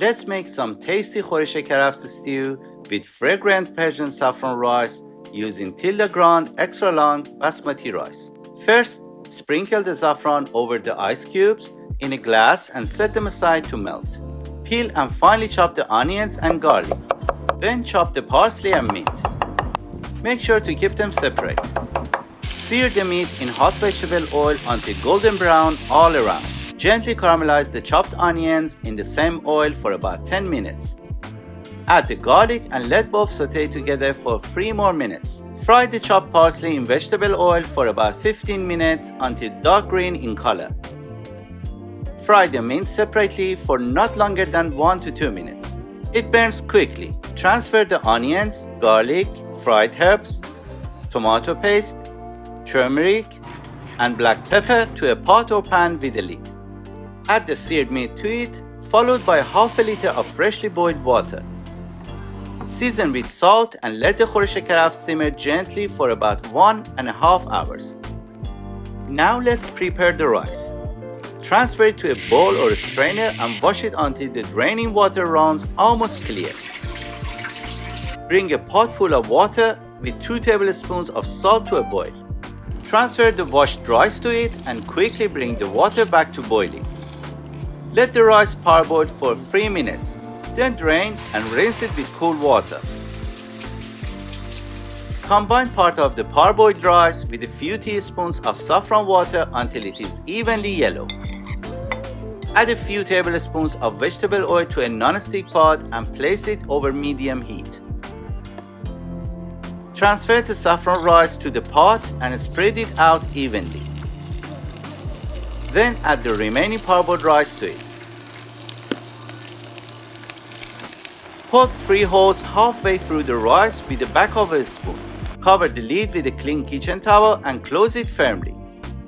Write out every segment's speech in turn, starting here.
Let's make some tasty Khoresh-e Karafs stew with fragrant Persian saffron rice using Tilda ground extra long basmati rice. First, sprinkle the saffron over the ice cubes in a glass and set them aside to melt. Peel and finely chop the onions and garlic. Then chop the parsley and mint. Make sure to keep them separate. Sear the meat in hot vegetable oil until golden brown all around. Gently caramelize the chopped onions in the same oil for about 10 minutes. Add the garlic and let both saute together for 3 more minutes. Fry the chopped parsley in vegetable oil for about 15 minutes until dark green in color. Fry the mint separately for not longer than 1 to 2 minutes. It burns quickly. Transfer the onions, garlic, fried herbs, tomato paste, turmeric, and black pepper to a pot or pan with a lid. Add the seared meat to it, followed by half a liter of freshly boiled water. Season with salt and let the Khoresh-e Karafs simmer gently for about 1.5 hours. Now let's prepare the rice. Transfer it to a bowl or a strainer and wash it until the draining water runs almost clear. Bring a pot full of water with 2 tablespoons of salt to a boil. Transfer the washed rice to it and quickly bring the water back to boiling. Let the rice parboil for 3 minutes, then drain and rinse it with cool water. Combine part of the parboiled rice with a few teaspoons of saffron water until it is evenly yellow. Add a few tablespoons of vegetable oil to a non-stick pot and place it over medium heat. Transfer the saffron rice to the pot and spread it out evenly. Then add the remaining parboiled rice to it. Poke 3 holes halfway through the rice with the back of a spoon. Cover the lid with a clean kitchen towel and close it firmly.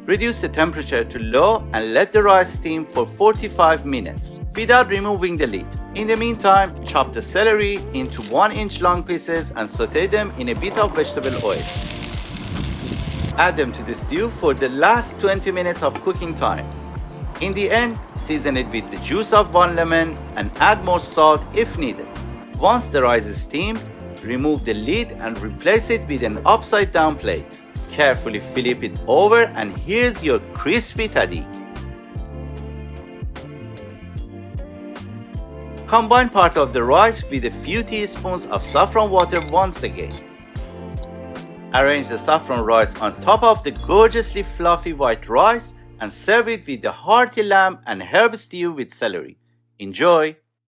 Reduce the temperature to low and let the rice steam for 45 minutes without removing the lid. In the meantime, chop the celery into 1-inch long pieces and saute them in a bit of vegetable oil. Add them to the stew for the last 20 minutes of cooking time. In the end, season it with the juice of 1 lemon and add more salt if needed. Once the rice is steamed, remove the lid and replace it with an upside-down plate. Carefully flip it over and here's your crispy tahdig. Combine part of the rice with a few teaspoons of saffron water once again. Arrange the saffron rice on top of the gorgeously fluffy white rice and serve it with the hearty lamb and herb stew with celery. Enjoy!